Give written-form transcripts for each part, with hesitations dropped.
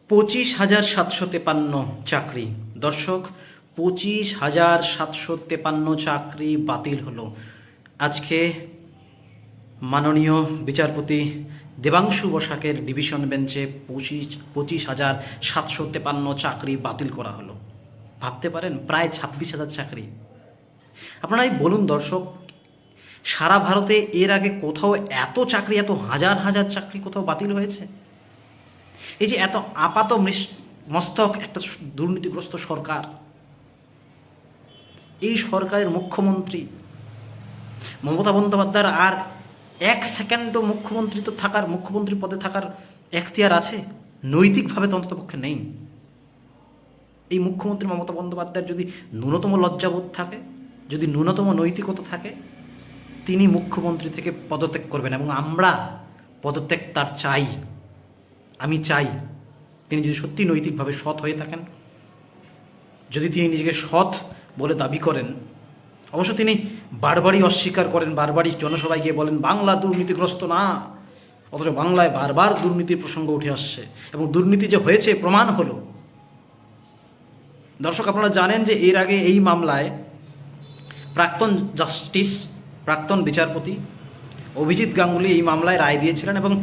25,753 চাকরি। দর্শক, 25,753 চাকরি বাতিল হলো। আজকে মাননীয় বিচারপতি দেবাংশু বসাকের ডিভিশন বেঞ্চে 25,753 চাকরি বাতিল করা হলো। ভাবতে পারেন, প্রায় 26,000 চাকরি। আপনারাই বলুন দর্শক, সারা ভারতে এর আগে কোথাও এত চাকরি, এত হাজার হাজার চাকরি কোথাও বাতিল হয়েছে? এই যে এত আপাত মস্তক একটা দুর্নীতিগ্রস্ত সরকার, এই সরকারের মুখ্যমন্ত্রী মমতা বন্দ্যোপাধ্যায়ের আর এক সেকেন্ডও মুখ্যমন্ত্রী পদে থাকার এখতিয়ার আছে? নৈতিকভাবে তো অন্ততপক্ষে নেই। এই মুখ্যমন্ত্রী মমতা বন্দ্যোপাধ্যায়ের যদি ন্যূনতম লজ্জাবোধ থাকে, যদি ন্যূনতম নৈতিকতা থাকে, তিনি মুখ্যমন্ত্রী থেকে পদত্যাগ করবেন। এবং আমরা পদত্যাগ তার চাই। আমি চাই তিনি যদি সত্যি নৈতিকভাবে সৎ হয়ে থাকেন, যদি তিনি নিজেকে সৎ বলে দাবি করেন, অবশ্য তিনি বারবারই অস্বীকার করেন, বারবারই জনসভায় গিয়ে বলেন বাংলা দুর্নীতিগ্রস্ত না, অথচ বাংলায় বারবার দুর্নীতির প্রসঙ্গ উঠে আসছে এবং দুর্নীতি যে হয়েছে প্রমাণ হলো। দর্শক, আপনারা জানেন যে এর আগে এই মামলায় প্রাক্তন বিচারপতি অভিজিৎ গাঙ্গুলি এই মামলায় রায় দিয়েছিলেন এবং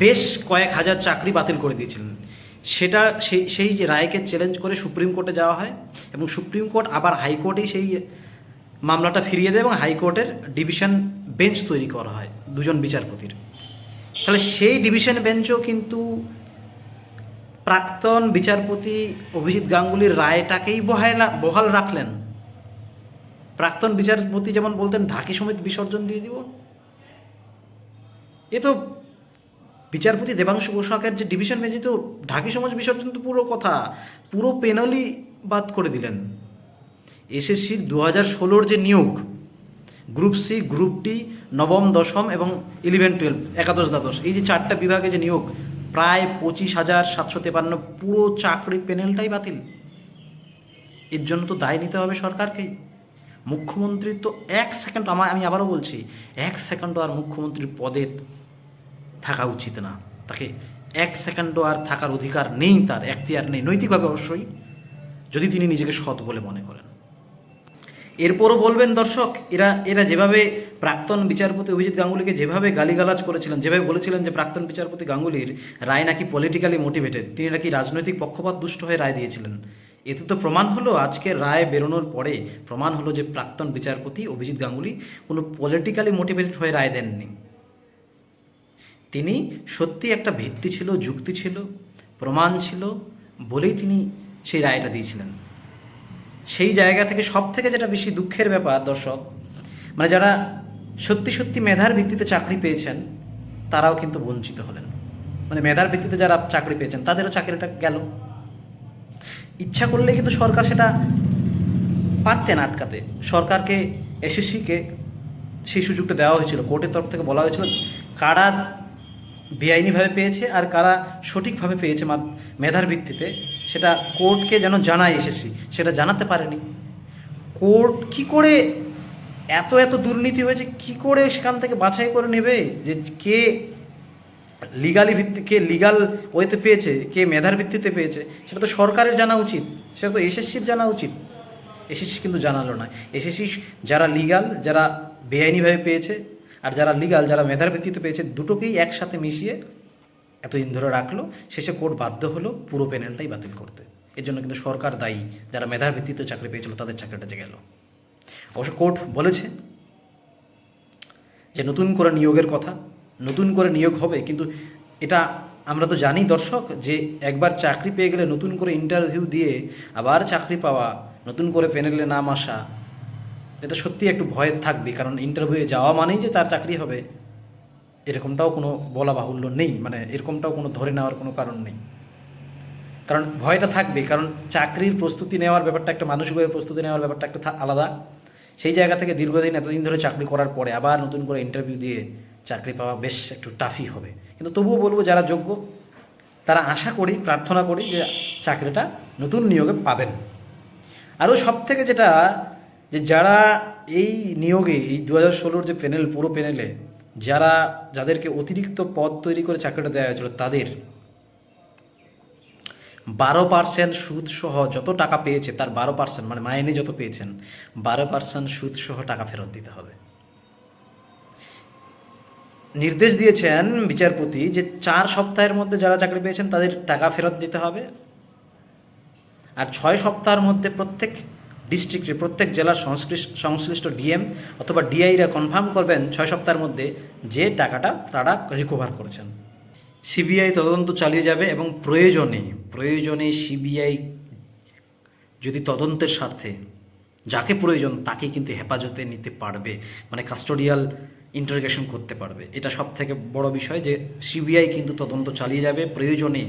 বেশ কয়েক হাজার চাকরি বাতিল করে দিয়েছিলেন। সেই যে রায়কে চ্যালেঞ্জ করে সুপ্রিম কোর্টে যাওয়া হয় এবং সুপ্রিম কোর্ট আবার হাইকোর্টেই সেই মামলাটা ফিরিয়ে দেয় এবং হাইকোর্টের ডিভিশন বেঞ্চ তৈরি করা হয় দুজন বিচারপতির। তাহলে সেই ডিভিশন বেঞ্চও কিন্তু প্রাক্তন বিচারপতি অভিজিৎ গাঙ্গুলির রায়টাকেই বহাল রাখলেন। প্রাক্তন বিচারপতি যেমন বলতেন ঢাকি সমেত বিসর্জন দিয়ে দিব, এ তো বিচারপতি দেবাংশু বসাকের যে ডিভিশন বেঞ্চে তো ঢাকি সমাজ বিসর্জন তো পুরো পেনালি বাদ করে দিলেন। এসএসসির 2016 যে নিয়োগ, গ্রুপ সি, গ্রুপ ডি, নবম, দশম এবং 11-12, একাদশ দ্বাদশ, এই যে 4টা বিভাগে যে নিয়োগ, প্রায় 25,753 পুরো চাকরি প্যানেলটাই বাতিল। এর জন্য তো দায় নিতে হবে সরকারকেই। মুখ্যমন্ত্রীর তো এক সেকেন্ড, আমি আবারও বলছি, এক সেকেন্ডও আর মুখ্যমন্ত্রীর পদে থাকা উচিত না। তাকে এক সেকেন্ডও আর থাকার অধিকার নেই, তার এখতিয়ার নেই, নৈতিকভাবে অবশ্যই, যদি তিনি নিজেকে সৎ বলে মনে করেন। এরপরও বলবেন দর্শক, এরা যেভাবে প্রাক্তন বিচারপতি অভিজিৎ গাঙ্গুলিকে যেভাবে গালিগালাজ করেছিলেন, যেভাবে বলেছিলেন যে প্রাক্তন বিচারপতি গাঙ্গুলির রায় নাকি পলিটিক্যালি মোটিভেটেড, তিনি নাকি রাজনৈতিক পক্ষপাত দুষ্ট হয়ে রায় দিয়েছিলেন, এতে তো প্রমাণ হলো, আজকের রায় বেরোনোর পরে প্রমাণ হলো যে প্রাক্তন বিচারপতি অভিজিৎ গাঙ্গুলি কোনো পলিটিক্যালি মোটিভেটেড হয়ে রায় দেননি। তিনি সত্যি একটা ভিত্তি ছিল, যুক্তি ছিল, প্রমাণ ছিল বলেই তিনি সেই রায়টা দিয়েছিলেন। সেই জায়গা থেকে সব থেকে যেটা বেশি দুঃখের ব্যাপার দর্শক, মানে যারা সত্যি সত্যি মেধার ভিত্তিতে চাকরি পেয়েছেন তারাও কিন্তু বঞ্চিত হলেন। মানে মেধার ভিত্তিতে যারা চাকরি পেয়েছেন তাদেরও চাকরিটা গেল। ইচ্ছা করলে কিন্তু সরকার সেটা পারতেন আটকাতে। সরকারকে, এসএসসিকে সেই সুযোগটা দেওয়া হয়েছিল, কোর্টের তরফ থেকে বলা হয়েছিল কারা বেআইনিভাবে পেয়েছে আর কারা সঠিকভাবে পেয়েছে মেধার ভিত্তিতে, সেটা কোর্টকে যেন জানায় এসএসসি। সেটা জানাতে পারেনি কোর্ট। কি করে এত দুর্নীতি হয়েছে, কি করে সেখান থেকে বাছাই করে নেবে যে কে লিগাল ওয়েতে পেয়েছে, কে মেধার ভিত্তিতে পেয়েছে? সেটা তো সরকারের জানা উচিত, সেটা তো এসএসসির জানা উচিত। এসএসসি কিন্তু জানালো না। এসএসসি যারা লিগাল, যারা বেআইনিভাবে পেয়েছে, আর যারা লিগাল, যারা মেধার ভিত্তিতে পেয়েছে, দুটোকেই একসাথে মিশিয়ে এতদিন ধরে রাখলো। শেষে কোর্ট বাধ্য হলো পুরো প্যানেলটাই বাতিল করতে। এর জন্য কিন্তু সরকার দায়ী। যারা মেধার ভিত্তিতে চাকরি পেয়েছিল তাদের চাকরিটা যে গেল। অবশ্য কোর্ট বলেছে যে নতুন করে নিয়োগের কথা, নতুন করে নিয়োগ হবে, কিন্তু এটা আমরা তো জানি দর্শক যে একবার চাকরি পেয়ে গেলে নতুন করে ইন্টারভিউ দিয়ে আবার চাকরি পাওয়া, নতুন করে প্যানেলে নাম আসা, এটা সত্যি একটু ভয় থাকবে। কারণ ইন্টারভিউয়ে যাওয়া মানেই যে তার চাকরি হবে এরকমটাও কোনো বলা বাহুল্য নেই, মানে এরকমটাও কোনো ধরে নেওয়ার কোনো কারণ নেই। কারণ ভয়টা থাকবে, কারণ চাকরির প্রস্তুতি নেওয়ার ব্যাপারটা একটা, মানসিকভাবে প্রস্তুতি নেওয়ার ব্যাপারটা একটা আলাদা। সেই জায়গা থেকে দীর্ঘদিন এতদিন ধরে চাকরি করার পরে আবার নতুন করে ইন্টারভিউ দিয়ে চাকরি পাওয়া বেশ একটু টাফই হবে। কিন্তু তবুও বলবো যারা যোগ্য তারা আশা করি, প্রার্থনা করি যে চাকরিটা নতুন নিয়োগে পাবেন। আরও সব থেকে যেটা, যে যারা এই নিয়োগে, এই 2016 যে প্যানেল, পুরো প্যানেলে যাদেরকে অতিরিক্ত পদ তৈরি করে চাকরিটা দেওয়া হয়েছিল, তাদের 12% সুদ সহ যত টাকা পেয়েছে তার 12%, মানে মাইনে যত পেয়েছেন 12% সুদ সহ টাকা ফেরত দিতে হবে। নির্দেশ দিয়েছেন বিচারপতি যে 4 সপ্তাহের মধ্যে যারা চাকরি পেয়েছেন তাদের টাকা ফেরত দিতে হবে, আর 6 সপ্তাহের মধ্যে প্রত্যেক ডিস্ট্রিক্টে, প্রত্যেক জেলার সংশ্লিষ্ট ডিএম অথবা ডিআইরা কনফার্ম করবেন 6 সপ্তাহের মধ্যে যে টাকাটা তারা রিকভার করেছেন। সিবিআই তদন্ত চালিয়ে যাবে এবং প্রয়োজনে সিবিআই যদি তদন্তের স্বার্থে যাকে প্রয়োজন তাকে কিন্তু হেফাজতে নিতে পারবে, মানে কাস্টোডিয়াল ইন্টারোগেশন করতে পারবে। এটা সব থেকে বড় বিষয় যে সিবিআই কিন্তু তদন্ত চালিয়ে যাবে, প্রয়োজনে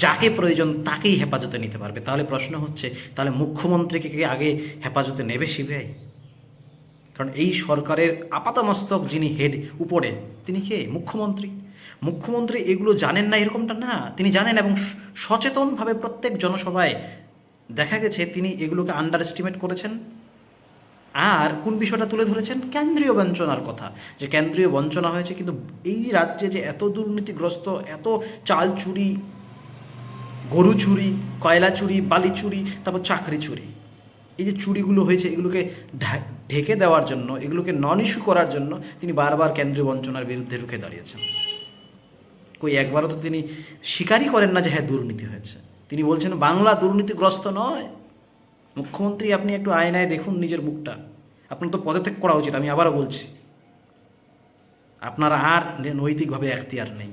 যাকে প্রয়োজন তাকেই হেফাজতে নিতে পারবে। তাহলে প্রশ্ন হচ্ছে, তাহলে মুখ্যমন্ত্রীকে কি আগে হেফাজতে নেবে সিবিআই? কারণ এই সরকারের আপাতমস্তক যিনি হেড উপরে, তিনি কে? মুখ্যমন্ত্রী। মুখ্যমন্ত্রী এগুলো জানেন না এরকমটা না, তিনি জানেন এবং সচেতনভাবে প্রত্যেক জনসভায় দেখা গেছে তিনি এগুলোকে আন্ডার এস্টিমেট করেছেন। আর কোন বিষয়টা তুলে ধরেছেন? কেন্দ্রীয় বঞ্চনার কথা, যে কেন্দ্রীয় বঞ্চনা হয়েছে, কিন্তু এই রাজ্যে যে এত দুর্নীতিগ্রস্ত, এত চাল চুরি, গরু চুরি, কয়লা চুরি, বালি চুরি, তারপর চাকরি চুরি, এই যে চুরিগুলো হয়েছে এগুলোকে ঢেকে দেওয়ার জন্য, এগুলোকে নন ইস্যু করার জন্য তিনি বারবার কেন্দ্রীয় বঞ্চনার বিরুদ্ধে রুখে দাঁড়িয়েছেন। কই একবারও তো তিনি স্বীকারই করেন না যে হ্যাঁ দুর্নীতি হয়েছে। তিনি বলছেন বাংলা দুর্নীতিগ্রস্ত নয়। মুখ্যমন্ত্রী, আপনি একটু আয়নায় দেখুন নিজের মুখটা, আপনার তো পদত্যাগ করা উচিত। আমি আবারও বলছি, আপনার আর নৈতিকভাবে এখতিয়ার নেই।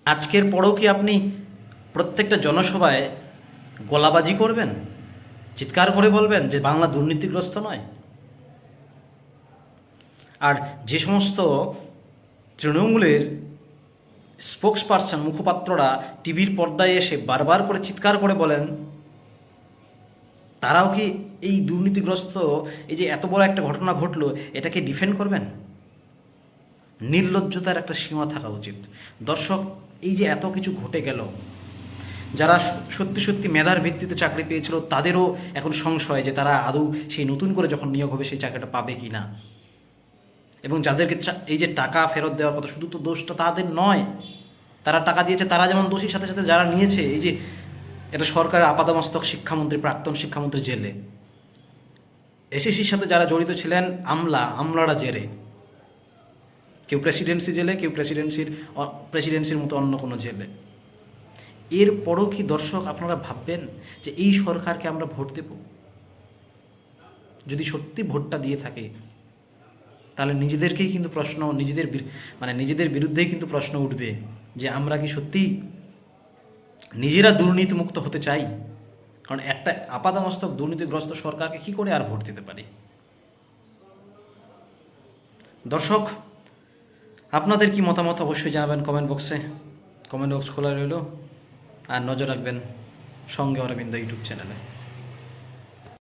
আজকের পরেও কি আপনি প্রত্যেকটা জনসভায় গলাবাজি করবেন, চিৎকার করে বলবেন যে বাংলা দুর্নীতিগ্রস্ত নয়? আর যে সমস্ত তৃণমূলের স্পোক্সপারসন, মুখপাত্ররা টিভির পর্দায় এসে বারবার করে চিৎকার করে বলেন, তারাও কি এই দুর্নীতিগ্রস্ত, এই যে এত বড় একটা ঘটনা ঘটলো, এটাকে ডিফেন্ড করবেন? নির্লজ্জতার একটা সীমা থাকা উচিত। দর্শক, এই যে এত কিছু ঘটে গেল, যারা সত্যি সত্যি মেধার ভিত্তিতে চাকরি পেয়েছিল তাদেরও এখন সংশয় যে তারা আদৌ সেই নতুন করে যখন নিয়োগ হবে সেই চাকরিটা পাবে কি না। এবং যাদেরকে এই যে টাকা ফেরত দেওয়ার কথা, শুধু তো দোষটা তাদের নয়, তারা টাকা দিয়েছে তারা যেমন দোষীর সাথে সাথে যারা নিয়েছে, এই যে এটা সরকারের আপাদমস্তক শিক্ষামন্ত্রী, প্রাক্তন শিক্ষামন্ত্রী জেলে, এসএসসির সাথে যারা জড়িত ছিলেন আমলারা জেলে, কেউ প্রেসিডেন্সি জেলে, কেউ প্রেসিডেন্সির মতো অন্য কোনো জেলে। এরপরও কি দর্শক আপনারা ভাববেন যে এই সরকারকে আমরা ভোট দেব? যদি সত্যি ভোটটা দিয়ে থাকে তাহলে নিজেদেরকেই কিন্তু প্রশ্ন, নিজেদের বিরুদ্ধেই কিন্তু প্রশ্ন উঠবে যে আমরা কি সত্যি নিজেরা দুর্নীতিমুক্ত হতে চাই? কারণ একটা আপাদমস্তক দুর্নীতিগ্রস্ত সরকারকে কি করে আর ভোট দিতে পারি? দর্শক, আপনাদের কি মতামত অবশ্যই জানাবেন কমেন্ট বক্সে। কমেন্ট বক্স খোলা রইল, আর নজর রাখবেন সঙ্গে অরবিন্দ ইউটিউব চ্যানেলে।